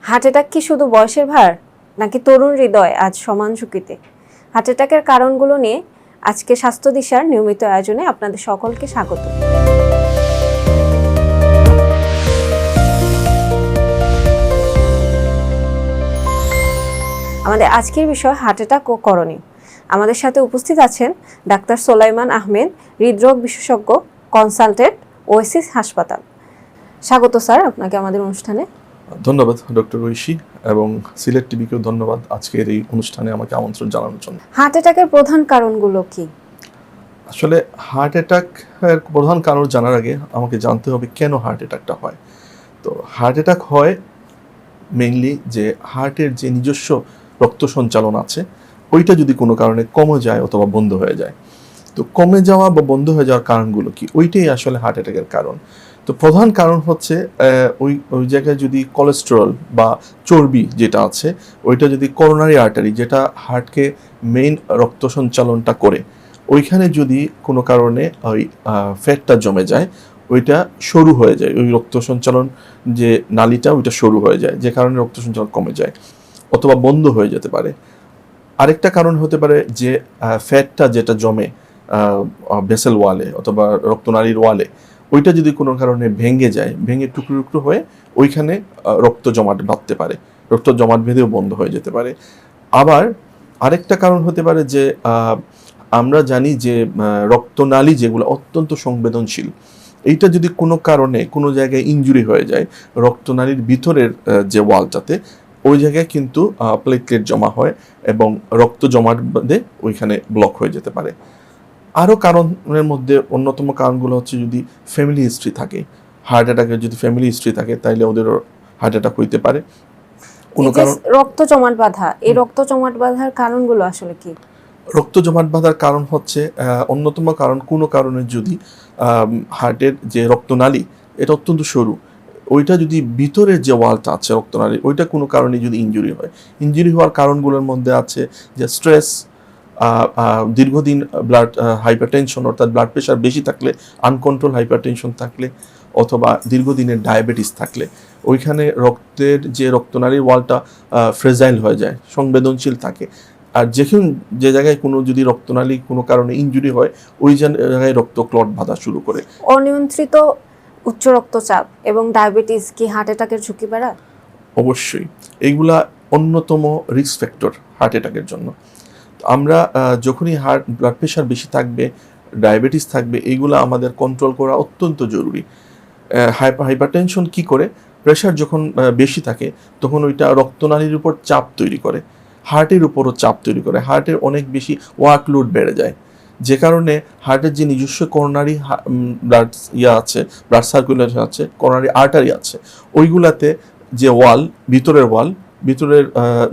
Heart attack কি শুধু বয়সের ভার, নাকি তরুণ হৃদয় আজ সমান ঝুঁকিতে? হার্ট অ্যাটাকের কারণগুলো নিয়ে আজকে স্বাস্থ্য দিশার নিয়মিত আয়োজনে আপনাদের সকলকে স্বাগত। আমাদের আজকের বিষয় হার্ট অ্যাটাক ও করণীয়। আমাদের সাথে উপস্থিত আছেন ডাক্তার সোলাইমান আহমেদ, হৃদরোগ বিশেষজ্ঞ, কনসালটেন্ট, ওয়েসিস হাসপাতাল। স্বাগত স্যার আপনাকে আমাদের অনুষ্ঠানে। ধন্যবাদ ডক্টর ঐশী এবং সিলেট টিভিকেও ধন্যবাদ আজকের এই অনুষ্ঠানে আমাকে আমন্ত্রণ জানানোর জন্য। হার্ট অ্যাটাকের প্রধান কারণগুলো কি? আসলে হার্ট অ্যাটাকের প্রধান কারণ জানার আগে আমাকে জানতে হবে কেন হার্ট অ্যাটাকটা হয়। তো হার্ট অ্যাটাক হয় মেইনলি যে হার্টের যে নিজস্ব রক্ত সঞ্চালন আছে ওইটা যদি কোনো কারণে কমে যায় অথবা বন্ধ হয়ে যায়। তো কমে যাওয়া বা বন্ধ হয়ে যাওয়ার কারণগুলো কি, ওইটাই আসলে হার্ট অ্যাটাকের কারণ। তো প্রধান কারণ হচ্ছে ওই জায়গায় যদি কোলেস্টেরল বা চর্বি যেটা আছে ওইটা যদি করোনারি আর্টারি, যেটা হার্টকে মেইন রক্ত সঞ্চালনটা করে, ওইখানে যদি কোনো কারণে ওই ফ্যাটটা জমে যায়, ওইটা সরু হয়ে যায়, ওই রক্ত সঞ্চালন যে নালীটা ওইটা সরু হয়ে যায়, যে কারণে রক্ত সঞ্চালন কমে যায় অথবা বন্ধ হয়ে যেতে পারে। আরেকটা কারণ হতে পারে যে ফ্যাটটা যেটা জমে ভেসেল ওয়ালে অথবা রক্তনালীর ওয়ালে, ওইটা যদি কোনো কারণে ভেঙে যায়, ভেঙে টুকরো টুকরো হয়ে ওইখানে রক্ত জমাট বাঁধতে পারে, রক্ত জমাট বেঁধেও বন্ধ হয়ে যেতে পারে। আবার আরেকটা কারণ হতে পারে যে আমরা জানি যে রক্তনালী যেগুলো অত্যন্ত সংবেদনশীল, এইটা যদি কোনো কারণে কোনো জায়গায় ইনজুরি হয়ে যায়, রক্তনালীর ভিতরের যে ওয়ালটাতে, ওই জায়গায় কিন্তু প্লেটলেট জমা হয় এবং রক্ত জমাট বাঁধে ওইখানে ব্লক হয়ে যেতে পারে। আরও কারণের মধ্যে অন্যতম কারণগুলো হচ্ছে যদি ফ্যামিলি হিস্ট্রি থাকে, হার্ট অ্যাটাকের যদি ফ্যামিলি হিস্ট্রি থাকে তাইলে ওদেরও হার্ট অ্যাটাক হইতে পারে। কোনো কারণ রক্ত জমাট বাঁধা, এই রক্ত জমাট বাঁধার কারণগুলো আসলে কি? রক্ত জমাট বাঁধার কারণ হচ্ছে অন্যতম কারণ কোনো কারণে যদি হার্টের যে রক্তনালী এটা অত্যন্ত সরু, ওইটা যদি ভিতরের যে ওয়ালটা আছে রক্তনালী, ওইটা কোনো কারণে যদি ইনজুরি হয়, ইনজুরি হওয়ার কারণগুলোর মধ্যে আছে যে স্ট্রেস, দীর্ঘদিন ব্লাড হাইপারটেনশন অর্থাৎ ব্লাড প্রেশার বেশি থাকলে, আনকন্ট্রোল হাইপারটেনশন থাকলে, অথবা দীর্ঘদিনের ডায়াবেটিস থাকলে ওইখানে রক্তের যে রক্তনালীর ওয়ালটা ফ্রেজাইল হয়ে যায়, সংবেদনশীল থাকে। আর যে জায়গায় কোনো যদি রক্তনালী কোনো কারণে ইনজুরি হয়, ওই জায়গায় রক্ত ক্লট বাঁধা শুরু করে। অনিয়ন্ত্রিত উচ্চ রক্তচাপ এবং ডায়াবেটিস কি হার্ট অ্যাটাকের ঝুঁকি বাড়ায়? অবশ্যই, এইগুলা অন্যতম রিস্ক ফ্যাক্টর হার্ট অ্যাটাকের জন্য। আমরা যখনই ব্লাড প্রেশার বেশি থাকবে, ডায়াবেটিস থাকবে, এইগুলো আমাদের কন্ট্রোল করা অত্যন্ত জরুরি। হাইপারটেনশন কি করে, প্রেশার যখন বেশি থাকে তখন ওইটা রক্তনালীর উপর চাপ তৈরি করে, হার্টের উপরও চাপ তৈরি করে, হার্টের অনেক বেশি ওয়ার্কলোড বেড়ে যায়, যে কারণে হার্টের যে নিজস্ব করোনারি ব্লাড আছে, ব্লাড সার্কুলেশন আছে, করোনারি আর্টারি আছে, ওইগুলাতে যে ভিতরের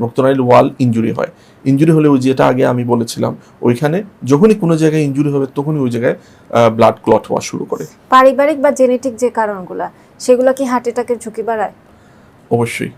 রক্তনালীর ওয়াল ইনজুরি হয়। ইনজুরি হলে ওই যেটা আগে আমি বলেছিলাম, ওইখানে যখনই কোনো জায়গায় ইনজুরি হবে তখনই ওই জায়গায় ব্লাড ক্লট হওয়া শুরু করে। পারিবারিক বা জেনেটিক যে কারণগুলো, সেগুলো কি হার্ট অ্যাটাকের ঝুঁকি বাড়ায়? অবশ্যই,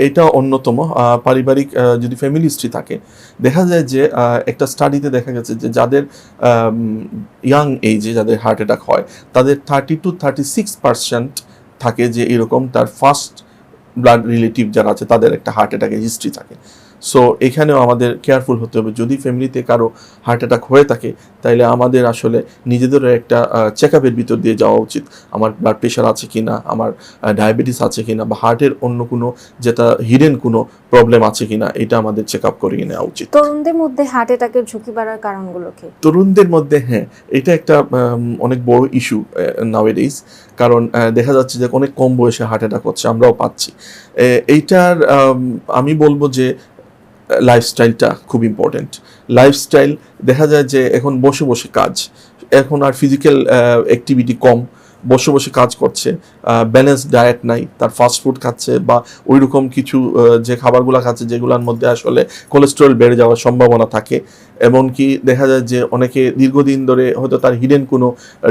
এটা অন্যতম। পারিবারিক যদি ফ্যামিলি হিস্ট্রি থাকে, দেখা যায় যে একটা স্টাডিতে দেখা গেছে যে যাদের ইয়াং এজে যাদের হার্ট অ্যাটাক হয়, তাদের 30 to 36% থাকে যে এরকম তার ফার্স্ট ব্লাড রিলেটিভ যারা আছে তাদের একটা হার্ট অ্যাটাকের হিস্ট্রি থাকে। সো এখানেও আমাদের কেয়ারফুল হতে হবে, যদি ফ্যামিলিতে কারো হার্ট অ্যাটাক হয়ে থাকে তাইলে আমাদের আসলে নিজেদেরও একটা চেক আপের ভিতর দিয়ে যাওয়া উচিত। আমার ব্লাড প্রেশার আছে কিনা, আমার ডায়াবেটিস আছে কিনা, বা হার্টের অন্য কোনো যেটা হিডেন কোনো প্রবলেম আছে কিনা, এটা আমাদের চেক আপ করিয়ে নেওয়া উচিত। তরুণদের মধ্যে হার্ট অ্যাটাকের ঝুঁকি বাড়ার কারণগুলো কি? তরুণদের মধ্যে হ্যাঁ, এটা একটা অনেক বড় ইস্যু নাওয়েডেজ, কারণ দেখা যাচ্ছে যে অনেক কম বয়সে হার্ট অ্যাটাক হচ্ছে, আমরাও পাচ্ছি। এইটার আমি বলবো যে লাইফস্টাইলটা খুব ইম্পর্টেন্ট। লাইফস্টাইল দেখা যায় যে এখন বসে বসে কাজ, এখন আর ফিজিক্যাল অ্যাক্টিভিটি কম, বসে বসে কাজ করছে, ব্যালেন্স ডায়েট নাই, তার ফাস্ট ফুড খাচ্ছে বা ওই রকম কিছু যে খাবারগুলো খাচ্ছে যেগুলোর মধ্যে আসলে কোলেস্টেরল বেড়ে যাওয়ার সম্ভাবনা থাকে। এমনকি দেখা যায় যে অনেকে দীর্ঘদিন ধরে হয়তো তার হিডেন কোনো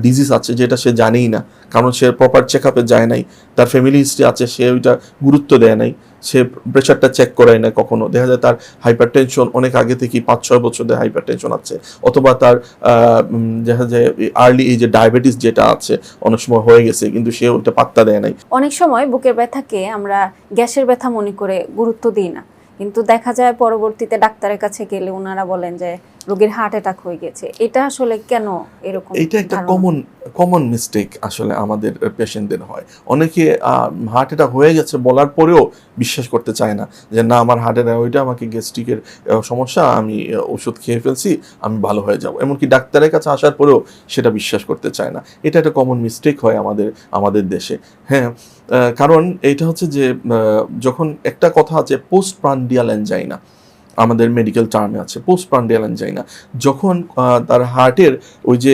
ডিজিজ আছে যেটা সে জানেই না, কারণ সে প্রপার চেক আপে যায় নাই, তার ফ্যামিলি হিস্ট্রি আছে, সে ওইটা গুরুত্ব দেয় নাই, সে প্রেশারটা চেক করায় না কখনো। দেখা যায় তার হাইপার টেনশন অনেক আগে থেকেই 5-6 বছর ধরে হাইপার টেনশন আছে, অথবা তার দেখা যায় আর্লি এই যে ডায়াবেটিস যেটা আছে অনেক সময় হয়ে গেছে, কিন্তু সে ওইটা পাত্তা দেয় নাই। অনেক সময় বুকের ব্যথাকে আমরা গ্যাসের ব্যথা মনে করে গুরুত্ব দিই না, কিন্তু দেখা যায় পরবর্তীতে ডাক্তারের কাছে গেলে ওনারা বলেন যে রোগীর হার্ট অ্যাটাক হয়ে গেছে। এটা আসলে কেন এরকম? এটা একটা কমন মিস্টেক আসলে আমাদের পেশেন্টদের হয়। অনেকে হার্ট অ্যাটাক হয়ে গেছে বলার পরেও বিশ্বাস করতে চায় না যে না, আমার হার্ট অ্যাটাক, ওইটা আমাকে গ্যাস্ট্রিকের সমস্যা, আমি ওষুধ খেয়ে ফেলছি, আমি ভালো হয়ে যাব। এমনকি ডাক্তারের কাছে আসার পরেও সেটা বিশ্বাস করতে চায় না। এটা একটা কমন মিস্টেক হয় আমাদের দেশে। হ্যাঁ, কারণ এইটা হচ্ছে যে যখন একটা কথা আছে পোস্ট প্রান্ডিয়াল অ্যানজাইনা, আমাদের মেডিকেল টার্মে আছে পোস্ট প্রান্ডিয়াল অ্যানজাইনা, যখন তার হার্টের ওই যে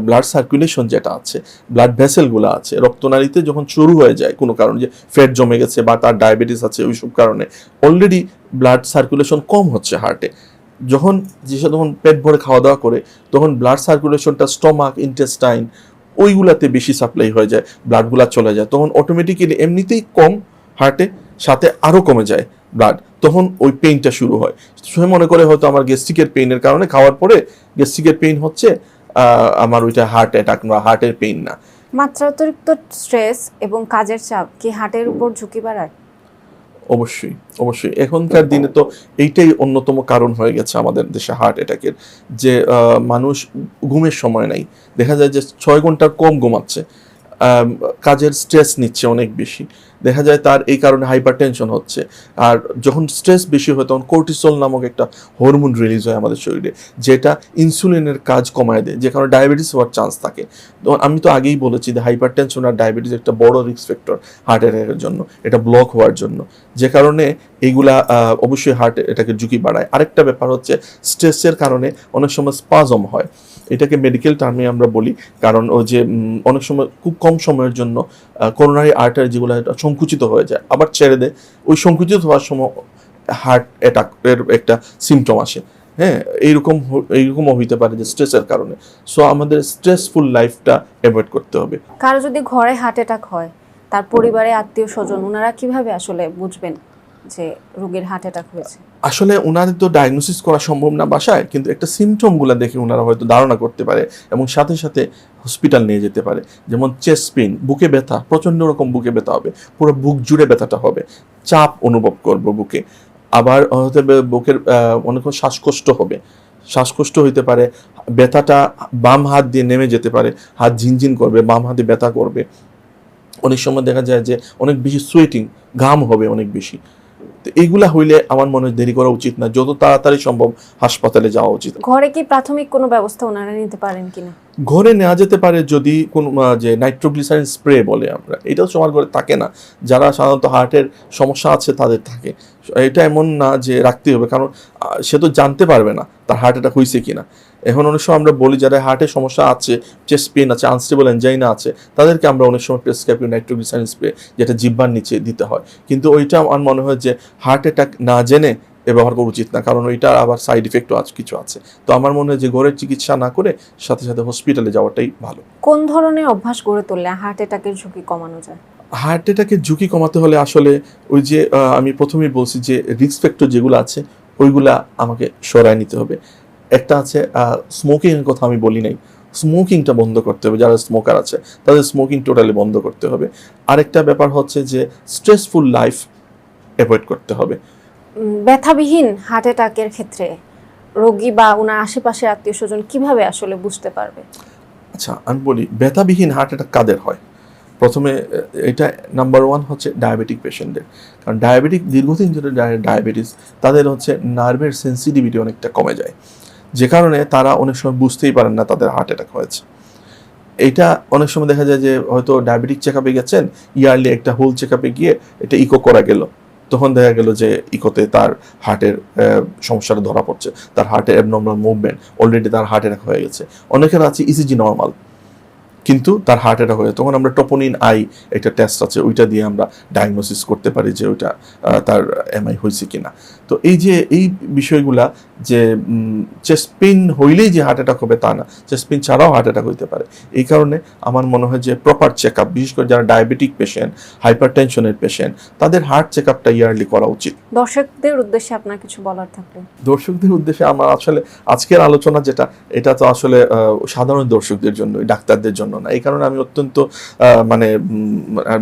ব্লাড সার্কুলেশন যেটা আছে, ব্লাড ভেসেলগুলো আছে রক্তনালীতে যখন শুরু হয়ে যায় কোনো কারণে, যে ফ্যাট জমে গেছে বা তার ডায়াবেটিস আছে, ওইসব কারণে অলরেডি ব্লাড সার্কুলেশন কম হচ্ছে হার্টে, যখন পেট ভরে খাওয়া দাওয়া করে তখন ব্লাড সার্কুলেশনটা স্টমাক, ইন্টেস্টাইন ওইগুলাতে বেশি সাপ্লাই হয়ে যায়, ব্লাডগুলা চলে যায়, তখন অটোমেটিক্যালি এমনিতেই কম হার্টে, সাথে আরও কমে যায় ব্লাড, তখন ওই পেইনটা শুরু হয়। সে মনে করে হয়তো আমার গ্যাস্ট্রিকের পেইনের কারণে, খাওয়ার পরে গ্যাস্ট্রিকের পেইন হচ্ছে, আমার ওইটা হার্ট অ্যাটাক বা হার্টের পেইন না। মাত্রাতিরিক্ত স্ট্রেস এবং কাজের চাপ কি হার্টের উপর ঝুঁকি বাড়ায়? অবশ্যই এখনকার দিনে তো এইটাই অন্যতম কারণ হয়ে গেছে আমাদের দেশে হার্ট অ্যাটাকের, যে মানুষ ঘুমের সময় নাই, দেখা যায় যে 6 ঘন্টার কম ঘুমাচ্ছে, কাজের স্ট্রেস নিচ্ছে অনেক বেশি, দেখা যায় তার এই কারণে হাইপার টেনশন হচ্ছে। আর যখন স্ট্রেস বেশি হয় তখন কর্টিসল নামক একটা হরমোন রিলিজ হয় আমাদের শরীরে, যেটা ইনসুলিনের কাজ কমায় দেয়, যে কারণে ডায়াবেটিস হওয়ার চান্স থাকে। তখন আমি তো আগেই বলেছি যে হাইপার টেনশন আর ডায়াবেটিস একটা বড় রিস্ক ফ্যাক্টর হার্ট অ্যাটাকের জন্য, এটা ব্লক হওয়ার জন্য, যে কারণে এইগুলা অবশ্যই হার্ট অ্যাটাকের ঝুঁকি বাড়ায়। আরেকটা ব্যাপার হচ্ছে স্ট্রেসের কারণে অনেক সময় স্পাজম হয়, এটাকে মেডিকেল টার্মে আমরা বলি, কারণ ও যে অনেক সময় খুব কম সময়ের জন্য করোনারি আর্টারি যেগুলো সংকুচিত হয়ে যায়, আবার ছেড়ে দেয়, ওই সংকুচিত হওয়ার সময় হার্ট অ্যাটাকের একটা সিমটম আসে। হ্যাঁ, এইরকমও হইতে পারে যে স্ট্রেসের কারণে। সো আমাদের স্ট্রেসফুল লাইফটা অ্যাভয়েড করতে হবে। কারো যদি ঘরে হার্ট অ্যাটাক হয়, তার পরিবারে আত্মীয় স্বজন ওনারা কিভাবে আসলে বুঝবেন যে রোগীর হার্ট অ্যাটাক হয়েছে? আসলে ওনাদের তো ডায়াগনোসিস করা সম্ভব না বাসায়, কিন্তু একটা সিমটমগুলো দেখে ওনারা হয়তো ধারণা করতে পারে এবং সাথে সাথে হসপিটাল নিয়ে যেতে পারে। যেমন চেস্ট পেইন, বুকে ব্যথা, প্রচণ্ড রকম বুকে ব্যথা হবে, পুরো বুক জুড়ে ব্যথাটা হবে, চাপ অনুভব করবো বুকে, আবার হয়তো বুকের অনেক শ্বাসকষ্ট হবে, শ্বাসকষ্ট হইতে পারে, ব্যথাটা বাম হাত দিয়ে নেমে যেতে পারে, হাত ঝিনঝিন করবে, বাম হাতে ব্যথা করবে, অনেক সময় দেখা যায় যে অনেক বেশি সোয়েটিং, ঘাম হবে অনেক বেশি। তো এইগুলা হইলে আমার মনে হয় দেরি করা উচিত না, যত তাড়াতাড়ি সম্ভব হাসপাতালে যাওয়া উচিত। ঘরে কি প্রাথমিক কোনো ব্যবস্থা ওনারা নিতে পারেন কিনা? ঘরে নেওয়া যেতে পারে, যদি কোন যে নাইট্রোগ্লিসারিন স্প্রে বলে আমরা, এটাও সবার ঘরে থাকে না, যারা সাধারণত হার্টের সমস্যা আছে তাদের থাকে। এটা এমন না যে রাখতে হবে, কারণ সে তো জানতে পারবে না তার হার্ট অ্যাটাক হয়েছে কিনা। এখন অনেক সময় আমরা বলি যারা হার্টের সমস্যা আছে, চেস্ট পেইন আছে, আনস্টেবল অ্যানজাইনা আছে, তাদেরকে আমরা অনেক সময় প্রেসক্রাইব নাইট্রোগ্লিসারিন স্প্রে, যেটা জিহ্বার নিচে দিতে হয়, কিন্তু ওইটা আমার মনে হয় যে হার্ট অ্যাটাক না জেনে ব্যবহার করা উচিত না, কারণ ওইটার আবার সাইড ইফেক্টও কিছু আছে। তো আমার মনে হয় যে ঘরের চিকিৎসা না করে সাথে সাথে হসপিটালে যাওয়াটাই ভালো। কোন ধরনের অভ্যাস গড়ে তুললে হার্ট অ্যাটাকের ঝুঁকি কমানো যায়? হার্ট অ্যাটাকের ঝুঁকি কমাতে হলে আসলে ওই যে আমি প্রথমেই বলছি যে রিস্ক ফ্যাক্টর যেগুলো আছে ওইগুলা আমাকে সরায় নিতে হবে। একটা আছে স্মোকিংয়ের কথা আমি বলি নাই, স্মোকিংটা বন্ধ করতে হবে, যারা স্মোকার আছে তাদের স্মোকিং টোটালি বন্ধ করতে হবে। আরেকটা ব্যাপার হচ্ছে যে স্ট্রেসফুল লাইফ অ্যাভয়েড করতে হবে। ব্যথাবিহীন হার্ট অ্যাটাকের ক্ষেত্রে রোগী বা ওনার আশেপাশের আত্মীয় স্বজন কিভাবে আসলে বুঝতে পারবে? আচ্ছা, আমি বলি ব্যথাবিহীন হার্ট অ্যাটাক কাদের হয়। প্রথমে এটা নাম্বার 1 হচ্ছে ডায়াবেটিক পেশেন্টদের, কারণ ডায়াবেটিক দীর্ঘদিন ধরে ডায়াবেটিস, তাদের হচ্ছে নার্ভের সেন্সিটিভিটি অনেকটা কমে যায়, যে কারণে তারা অনেক সময় বুঝতেই পারেন না তাদের হার্ট অ্যাটাক হয়েছে। এটা অনেক সময় দেখা যায় যে হয়তো ডায়াবেটিক চেক আপে গেছেন, ইয়ারলি একটা হোল চেক আপে গিয়ে এটা ইকো করা গেল, তখন দেখা গেল যে ইকোতে তার হার্টের সমস্যাটা ধরা পড়ছে, তার হার্টের অ্যাবনর্মাল মুভমেন্ট, অলরেডি তার হার্ট অ্যাটাক হয়ে গেছে। অনেকের আছে ইসিজি নর্মাল, কিন্তু তার হার্ট অ্যাটাক হয়ে তখন আমরা টপোনিন আই একটা টেস্ট আছে, ওইটা দিয়ে আমরা ডায়াগনোসিস করতে পারি যে ওইটা তার এমআই হয়েছে কিনা। তো এই বিষয়গুলা যে চেস্ট পেইন হইলেই যে হার্ট অ্যাটাক হবে তা না, চেস্ট পেইন ছাড়াও হার্ট অ্যাটাক হইতে পারে। এই কারণে আমার মনে হয় যে প্রপার চেক আপ, বিশেষ করে যারা ডায়াবেটিক পেশেন্ট, হাইপার টেনশনের পেশেন্ট, তাদের হার্ট চেক আপটা ইয়ারলি করা উচিত। দর্শকদের উদ্দেশ্যে আপনার কিছু বলার থাকলে? দর্শকদের উদ্দেশ্যে আমার আসলে আজকের আলোচনা যেটা, এটা তো আসলে সাধারণ দর্শকদের জন্য, ডাক্তারদের জন্য না। এই কারণে আমি অত্যন্ত মানে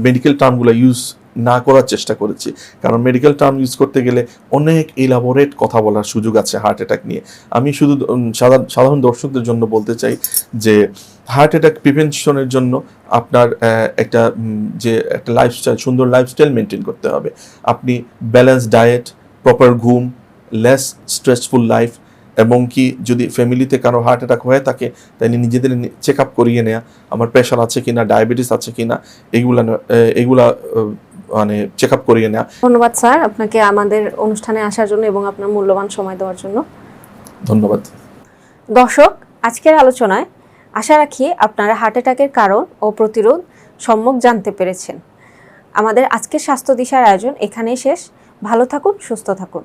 মেডিকেল টার্মগুলো ইউজ না করার চেষ্টা করেছি, কারণ মেডিকেল টার্ম ইউজ করতে গেলে অনেক ইলাবোরেট কথা বলার সুযোগ আছে হার্ট অ্যাটাক নিয়ে। আমি শুধু সাধারণ দর্শকদের জন্য বলতে চাই যে হার্ট অ্যাটাক প্রিভেনশনের জন্য আপনার একটা লাইফস্টাইল, সুন্দর লাইফস্টাইল মেনটেন করতে হবে। আপনি ব্যালেন্স ডায়েট, প্রপার ঘুম, লেস স্ট্রেসফুল লাইফ, এবং কি যদি ফ্যামিলিতে কারো হার্ট অ্যাটাক হয়ে থাকে তাই নিজেদের চেক আপ করিয়ে নেওয়া, আমার প্রেশার আছে কিনা, ডায়াবেটিস আছে কিনা, এগুলা মানে চেক আপ করিয়ে নেওয়া। ধন্যবাদ স্যার আপনাকে আমাদের অনুষ্ঠানে আসার জন্য এবং আপনার মূল্যবান সময় দেওয়ার জন্য। ধন্যবাদ। দর্শক, আজকের আলোচনায় আশা রাখি আপনারা হার্ট অ্যাটাকের কারণ ও প্রতিরোধ সম্যক জানতে পেরেছেন। আমাদের আজকের স্বাস্থ্য দিশার আয়োজন এখানেই শেষ। ভালো থাকুন, সুস্থ থাকুন।